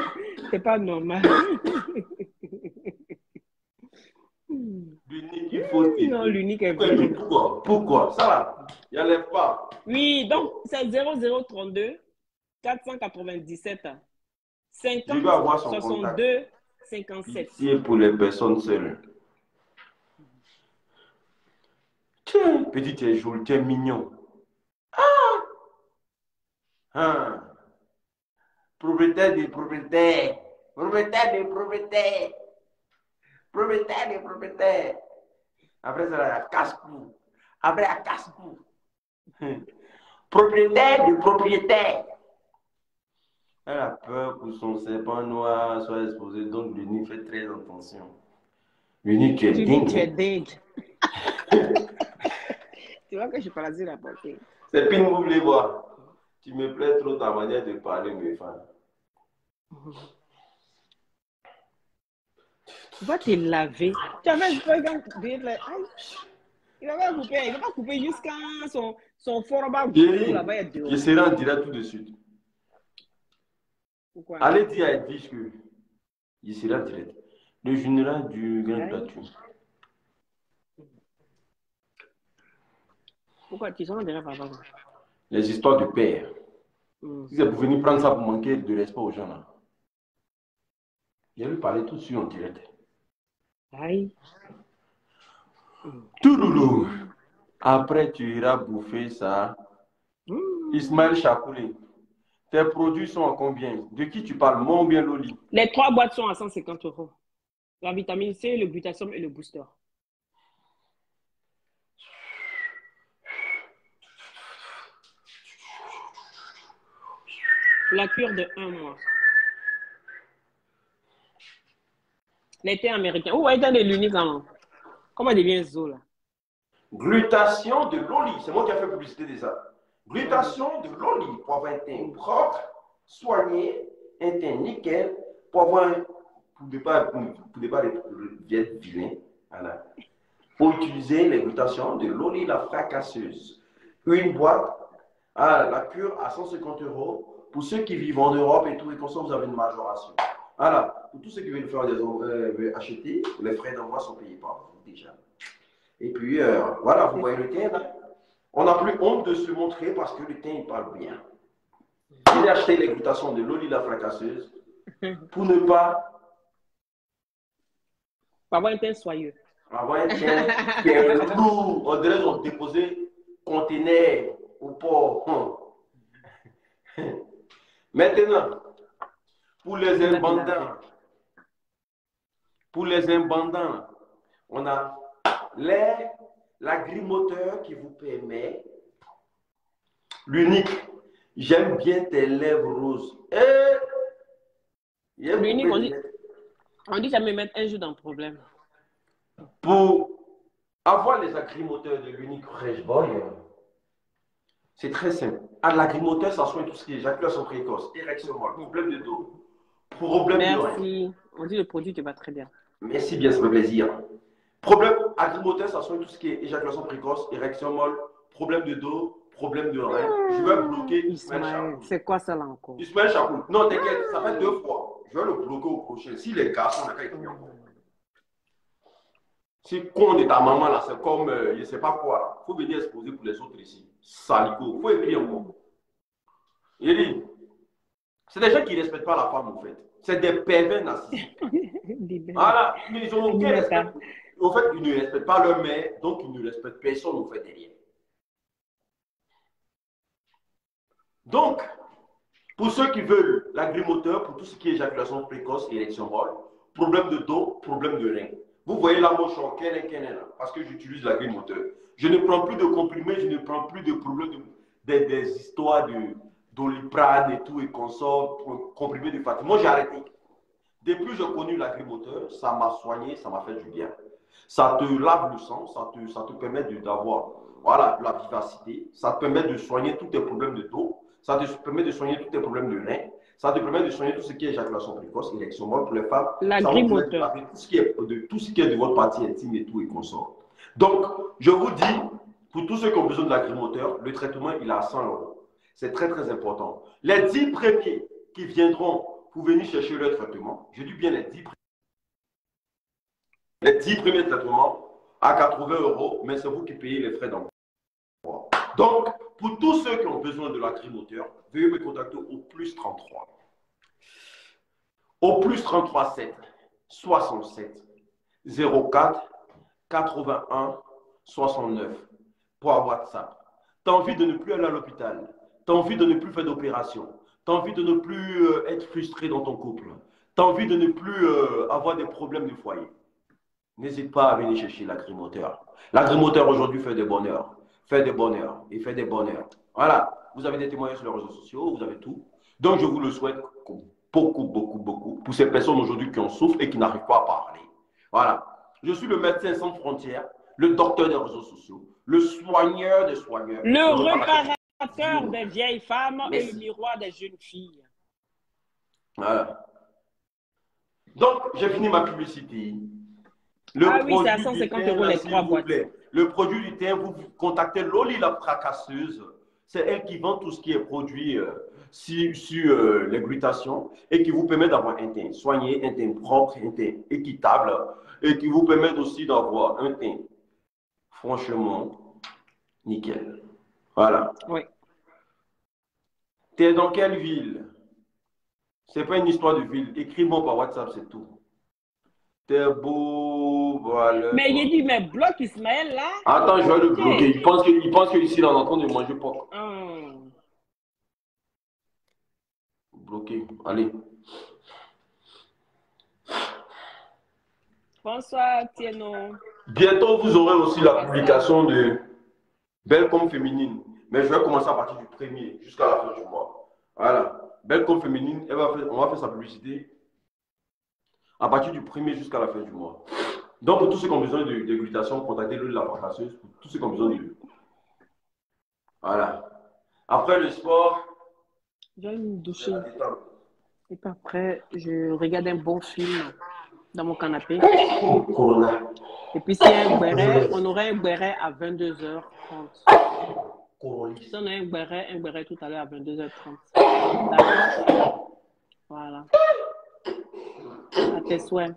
c'est pas normal. L'unique, il faut dire. Non, l'unique est vrai. Pourquoi? Ça va. Il n'y enlève pas. Oui, donc c'est 0032 497 50 62 57. C'est pour les personnes seules. Tiens, petit, tu es joli, tu es mignon. Propriétaire des propriétaires. Propriétaire des propriétaires. Propriétaire des propriétaires. Après ça, la casse-cou. Après la casse-cou. Propriétaire des propriétaires. Elle a peur que son serpent noir soit exposé, donc l'unique fait très attention. L'unique, tu es dingue. Tu es dingue. Tu vois que je parle à la portée. C'est pire, vous voulez voir. Tu me plais trop ta manière de parler, mes fans. Tu vas te laver. Tu avais il va pas couper jusqu'à son fort là-bas. Je serai en direct tout de suite. Pourquoi? Allez dire à Edwige que je serai en direct. Le général du Grand Plateau. Pourquoi tu sens déjà papa? Les histoires de père. Si c'est pour venir prendre ça pour manquer de respect aux gens là. Je vais lui parler tout de suite en direct. Aïe. Touloulou. Après, tu iras bouffer ça. Ismaël Chakoulé. Tes produits sont à combien? De qui tu parles? Moi ou bien Loli? Les 3 boîtes sont à 150 €. La vitamine C, le glutathium et le booster. La cure de 1 mois. L'été américain. Où est l'unique en... Comment devient Zo là? Glutation de l'oli. C'est moi qui ai fait publicité de ça. Glutation de l'oli pour avoir un teint propre, soigné, un teint nickel, pour avoir un... Pour ne pas être vilain. Voilà. Pour utiliser les glutations de l'oli la fracasseuse. Une boîte à la cure à 150 €. Pour ceux qui vivent en Europe et tout, et comme ça, vous avez une majoration. Voilà. Pour tous ceux qui veulent faire acheter, les frais d'envoi sont payés par vous déjà. Et puis, voilà, vous voyez le teint là. On n'a plus honte de se montrer parce que le teint, il parle bien. J'ai acheté les glutations de l'oli la fracasseuse pour ne pas avoir un teint soyeux. Avoir un teint qui est lourd. On dirait qu'ils ont déposé conteneur au port. Maintenant, pour les imbandants, on a l'agri-moteur qui vous permet l'unique. J'aime bien tes lèvres roses. L'unique, on dit que ça me met un jour dans le problème. Pour avoir les agri-moteurs de l'unique Fresh Boy, c'est très simple. À l'agri-moteur, ça soigne tout ce qui est éjaculation précoce, érection molle, problème de dos, problème de rein. Merci. On dit le produit te va très bien. Merci bien, ça me fait plaisir. Problème agri-moteur, ça soigne tout ce qui est éjaculation précoce, érection molle, problème de dos, problème de rein. Je vais bloquer Ismaël Chakoul. C'est quoi ça là encore? Ismaël Chakoul. Non, t'inquiète, ça fait 2 fois. Je vais le bloquer au prochain. Si les garçons, les gars, ils encore. Si con de ta maman là, c'est comme je ne sais pas quoi. Il faut venir exposer pour les autres ici. Salico, il faut écrire encore. Il dit, c'est des gens qui ne respectent pas la femme en fait. C'est des pervers narcissiques. Voilà, mais ils ont aucun respect. En fait, ils ne respectent pas leur mère, donc ils ne respectent personne en fait derrière. Donc, pour ceux qui veulent l'agri-moteur, pour tout ce qui est éjaculation précoce et érection molle, problème de dos, problème de rein. Vous voyez la moche en parce que j'utilise l'agri-moteur. Je ne prends plus de comprimés, je ne prends plus de problèmes, des histoires d'Oliprane et tout et consorts, comprimés de fatigue. Moi, j'ai arrêté. Depuis que j'ai connu l'agri-moteur, ça m'a soigné, ça m'a fait du bien. Ça te lave le sang, ça te permet d'avoir voilà, la vivacité, ça te permet de soigner tous tes problèmes de dos, ça te permet de soigner tous tes problèmes de rein. Ça te permet de soigner tout ce qui est éjaculation précoce, érection molle pour les femmes. L'agri-moteur. Tout ce qui est de votre partie intime et tout et consort. Donc, je vous dis, pour tous ceux qui ont besoin de l'agri-moteur, le traitement, il est à 100 €. C'est très, très important. Les 10 premiers qui viendront pour venir chercher le traitement, je dis bien les 10 premiers. Les 10 premiers traitements à 80 €, mais c'est vous qui payez les frais d'envoi. Donc, pour tous ceux qui ont besoin de l'agri-moteur, veuillez me contacter au +33. Au +33 7 67 04 81 69 pour un WhatsApp. Tu as envie de ne plus aller à l'hôpital. Tu as envie de ne plus faire d'opération. Tu as envie de ne plus être frustré dans ton couple. Tu as envie de ne plus avoir des problèmes de foyer. N'hésite pas à venir chercher l'agri-moteur. L'agri-moteur aujourd'hui fait des bonheurs. Fait des bonheurs et fait des bonheurs. Voilà, vous avez des témoignages sur les réseaux sociaux, vous avez tout. Donc je vous le souhaite beaucoup, beaucoup, beaucoup pour ces personnes aujourd'hui qui en souffrent et qui n'arrivent pas à parler. Voilà, je suis le médecin sans frontières, le docteur des réseaux sociaux, le soigneur des soigneurs. Le réparateur des vieilles femmes et le miroir des jeunes filles. Voilà. Donc, j'ai fini ma publicité. Oui, c'est à 150 € les 3 boîtes. Le produit du teint, vous contactez Loli la fracasseuse. C'est elle qui vend tout ce qui est produit sur les glutations et qui vous permet d'avoir un teint soigné, un teint propre, un teint équitable et qui vous permet aussi d'avoir un teint franchement nickel. Voilà. Oui. Tu es dans quelle ville? C'est pas une histoire de ville. Écris-moi par WhatsApp, c'est tout. T'es beau, voilà. Mais il dit, mais bloque Ismaël là. Attends, je vais le bloquer. Il pense que ici, là, on est en train de manger porc. Bloqué. Allez. Bonsoir, Tieno. Bientôt, vous aurez aussi la publication de Belle comme féminine. Mais je vais commencer à partir du 1er jusqu'à la fin du mois. Voilà. Bellecom féminine, on va faire sa publicité à partir du 1er jusqu'à la fin du mois. Donc, pour tous ceux qui ont besoin de glutation, contactez le la passeuse. Pour tous ceux qui ont besoin de... Voilà. Après le sport... Je vais me doucher. Et puis après, je regarde un bon film dans mon canapé. Corona. Et puis, s'il y a un béret, on aurait un béret à 22h30. Si on a un béret tout à l'heure à 22h30. D'accord? Voilà. À tes souhaits.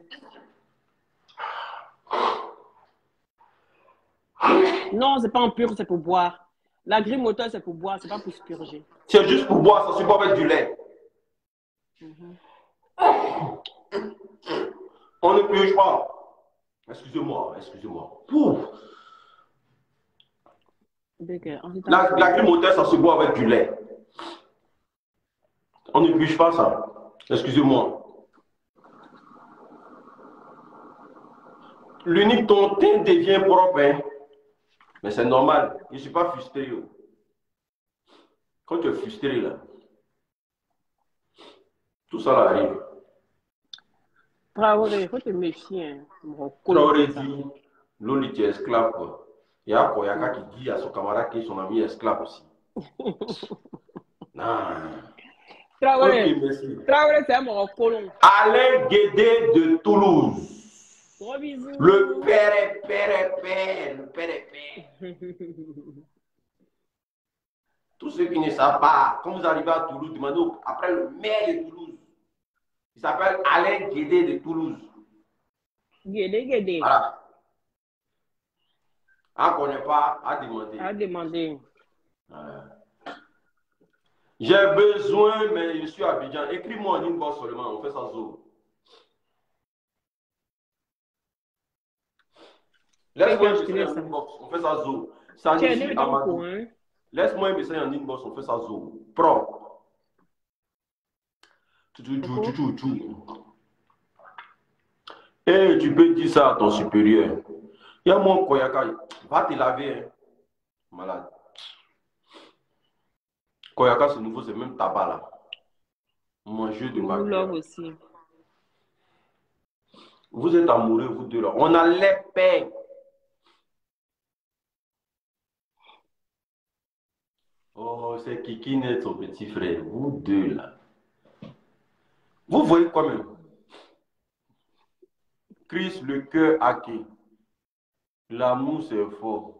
Non, c'est pas en pur, c'est pour boire. La grille moteur, c'est pour boire, c'est pas pour se purger. C'est juste pour boire, ça se boit avec du lait. On ne purge pas. Excusez-moi. Pouf. La grille moteur, ça se boit avec du lait. On ne purge pas ça. Excusez-moi. L'unique ton teint devient propre, hein. Mais c'est normal. Je ne suis pas frustré. Quand tu es frustré, là, tout ça là arrive. Traoré, il faut te méfier. Hein. Traoré dit, Loli, tu es esclave, quoi. Il y a Koyaka qui dit à son camarade que son ami est esclave aussi. Non. Traoré, okay, Traoré, c'est un Moroccolon. Alain Guédé de Toulouse. Gros bisous. Le père. Tous ceux qui ne savent pas, quand vous arrivez à Toulouse, demandez après le maire de Toulouse. Il s'appelle Alain Guédé de Toulouse. Guédé. Voilà. On ne connaît pas, à demander. À demander. Voilà. J'ai besoin, mais je suis à Abidjan. Écris-moi en inbox seulement, on fait ça Zoom. Laisse-moi un message en inbox, on fait ça Zoom. Laisse-moi un message en inbox, on fait ça Zoom. Pro. Et tu peux dire ça à ton supérieur. Il y a mon Koyaka, va te laver, hein. Malade. Koyaka, c'est nouveau, c'est même tabac là. Manger de ma gueule. Aussi. Vous êtes amoureux, vous deux là. On a l'épée. Oh, c'est Kikine, son petit frère. Vous deux là. Vous voyez quoi même? Chris, le cœur hacké. L'amour, c'est fort.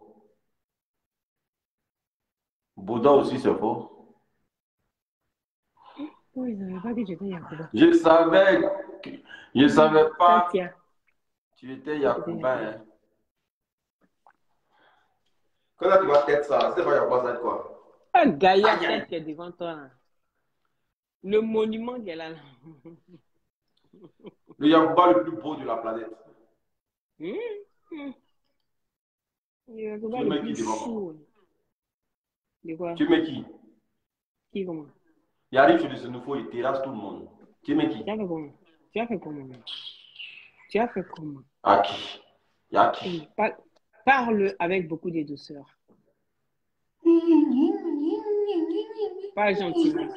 Bouddha aussi, c'est fort. Oui, ils n'avaient pas dit que j'étais Yacouba. Je savais pas. Tu étais Yacouba. Hein. Quand tu vas tête ça, c'est pas Yacouba, ça va être quoi? Un Gaïa tête qui est devant toi là. Le monument qui est là. Le Yacouba le plus beau de la planète. Le Yacouba le plus fou. Tu mets qui? Qui comment? Il arrive sur le Sénoufo, il terrasse tout le monde. Tu mets qui? Tu as fait comment? À qui? Il y a qui? Parle avec beaucoup de douceur. Pas gentiment.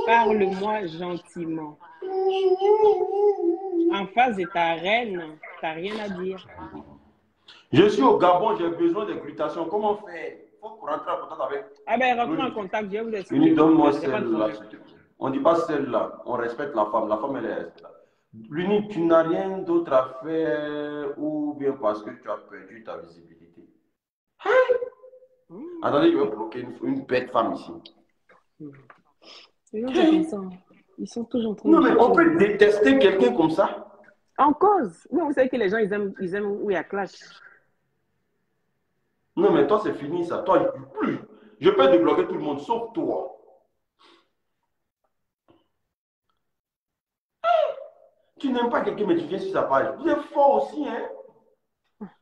Parle-moi gentiment. En face de ta reine, tu n'as rien à dire. Je suis au Gabon, j'ai besoin de glutation. Comment faire? Il faut rentrer en contact avec. Ah ben, rentre en contact, je vais vous expliquer. Donne-moi celle-là. On ne dit pas celle-là. On respecte la femme. La femme, elle est là. L'unique, tu n'as rien d'autre à faire ou bien parce que tu as perdu ta visibilité. Attendez, je vais bloquer une bête femme ici. Ils sont toujours en train de... Non, mais on peut détester quelqu'un comme ça. En cause. Oui, vous savez que les gens, ils aiment où il y a clash. Non, mais toi, c'est fini ça. Toi, plus. Je peux débloquer tout le monde, sauf toi. Tu n'aimes pas quelqu'un, mais tu viens sur sa page. Vous êtes fort aussi, hein?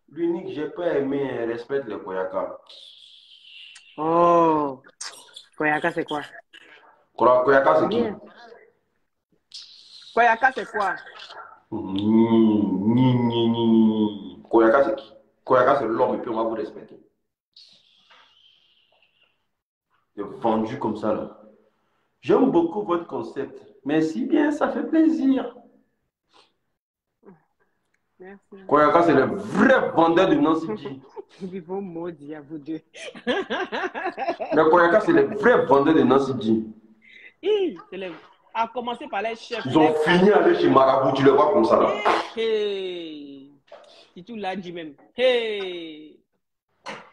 L'unique, j'ai pas aimé, respecte le Koyaka. Oh! Koyaka, c'est quoi? Koyaka, c'est qui? Koyaka, c'est quoi? Koyaka, c'est qui? Koyaka, c'est l'homme, et puis on va vous respecter. C'est vendu comme ça, là. J'aime beaucoup votre concept. Merci bien, ça fait plaisir. Merci. Koyaka, c'est le vrai vendeur de Nancy G. Ils vont maudire à vous deux. Mais Koyaka, c'est le vrai vendeur de Nancy G. À commencer par les chefs. Ils ont fini aller chez Marabout, tu le vois comme ça là. Hey. Si tu l'as dit même. Hey.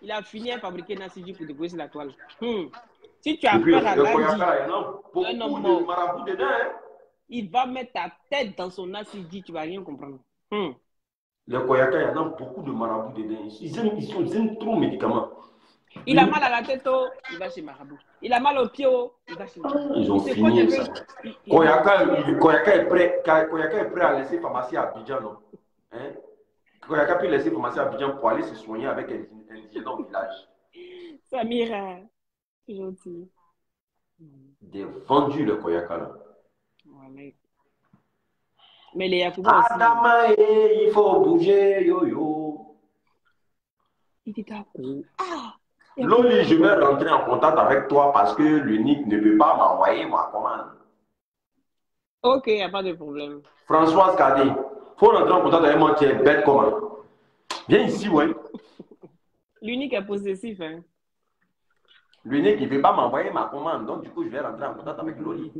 Il a fini à fabriquer Nancy G pour décoller sur la toile. Si tu as peur à lundi, beaucoup de marabouts dedans. Hein? Il va mettre ta tête dans son acide, tu vas rien comprendre. Le Koyaka, il y en a beaucoup de marabouts dedans. Ils aiment trop de médicaments. Il a mal à la tête, il va chez Marabout. Il a mal au pied, il va chez Marabout. Ils ont fini ça. Koyaka est prêt à laisser pharmacie à Abidjan, non? Hein? Koyaka peut laisser pharmacie à Abidjan pour aller se soigner avec un indigène au village. Samira, c'est gentil. Des vendus le Koyaka là. Ouais, mais les Yakuba aussi. Adama, il faut bouger, yo. Il était à quoi? Loli, je vais rentrer en contact avec toi parce que l'unique ne peut pas m'envoyer ma commande. Ok, il n'y a pas de problème. Françoise Kadé, il faut rentrer en contact avec moi, tu es bête comment? Viens ici, ouais. L'unique est possessif, hein. L'unique, il ne veut pas m'envoyer ma commande, donc du coup, je vais rentrer en contact avec Loli.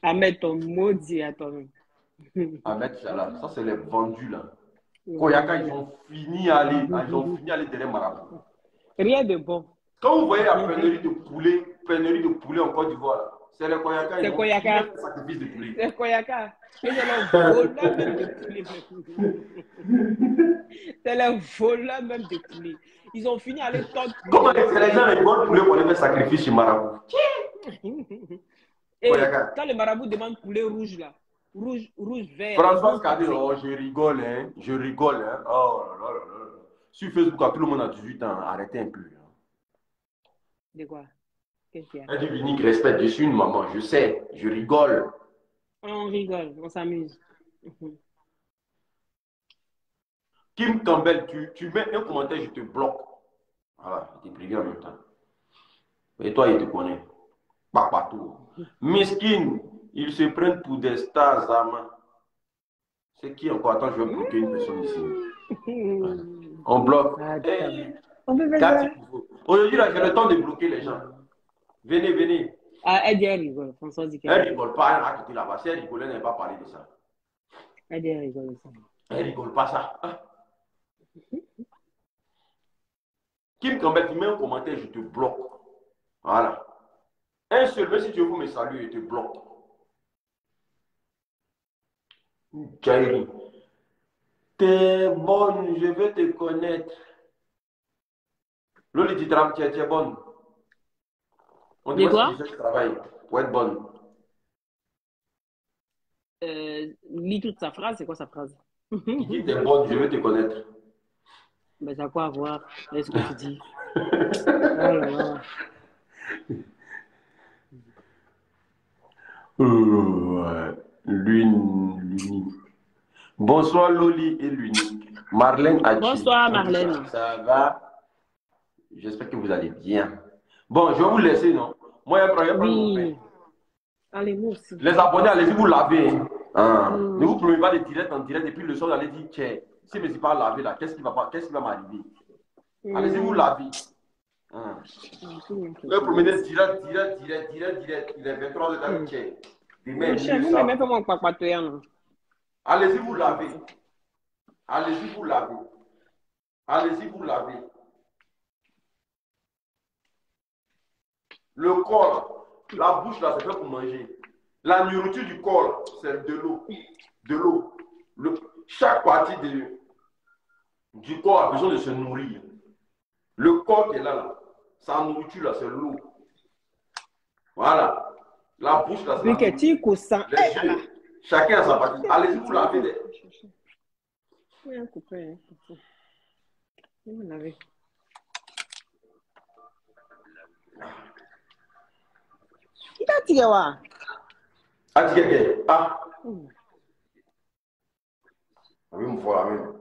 Ahmed, ton maudit à toi-même. Ahmed, ça c'est les vendus là. Koyaka, ils ont fini à aller derrière Marabout. Rien de bon. Quand vous voyez la pénurie de poulet en Côte d'Ivoire, c'est le Koyaka. C'est Koyaka. Sacrifice de poulet. C'est Koyaka. C'est le voleur même de poulet. C'est le voleur même de poulet. Ils ont fini à aller tordre. Comment les gens rigolent poulet pour aller faire sacrifice chez Marabout? Et quand le Marabout demande poulet rouge là, rouge, vert. François Kadé, oh, je rigole, hein. Oh là là. Sur Facebook, tout le monde a 18 ans, arrêtez un peu. De quoi? Qu'est-ce qu'il y a? Elle dit l'unique respect, je suis une maman, je sais, je rigole. On rigole, on s'amuse. Kim Campbell, tu mets un commentaire, je te bloque. Voilà, il t'est privé en même temps. Et toi, il te connaît. Pas partout. Miskin, ils se prennent pour des stars, Zama. C'est qui encore? Attends, je vais bloquer une personne ici. Voilà. On bloque. On peut faire ça. Aujourd'hui, là, j'ai le temps de bloquer les gens. Venez. Ah, elle dit elle rigole. François dit qu'elle Elle rigole pas, elle a quitté là-bas. Si elle rigolait, elle n'avait pas parlé de ça. Elle dit elle rigole. Elle rigole pas ça. Kim Campbell, tu mets un commentaire, je te bloque. Voilà. Un seul, même si tu veux me saluer, je te bloque. Kairi. T'es bonne, je veux te connaître. Loli, tu es bonne. On dit quoi? Tu travailles pour être bonne. Lis toute sa phrase, c'est quoi sa phrase? Il dit t'es bonne, je veux te connaître. Ben, ça a quoi à voir avec ce que tu dis? Oh là là. L'unique. Bonsoir Loli et l'unique. Marlène Hachi. Bonsoir Marlène. Ça va? J'espère que vous allez bien. Bon, je vais vous laisser, non? Moi, je vais prendre mon pain. Allez, moi aussi. Les abonnés, allez-y vous laver. Ne vous prenez pas de direct en direct et puis le soir, allez dire, tiens, si je ne me suis pas lavé là, qu'est-ce qui va m'arriver? Allez-y vous laver. Le premier direct. Il est 23 h tiens. Allez-y vous laver. Le corps, la bouche là, c'est fait pour manger. La nourriture du corps, c'est de l'eau. Chaque partie du corps a besoin de se nourrir. Le corps qui est là, sa nourriture là, c'est l'eau. Voilà. La bouche là, c'est la nourriture. Les yeux. Chacun a sa partie. Allez-y vous laver. Il t'a tiré quoi? Ah. Oui, me voilà même.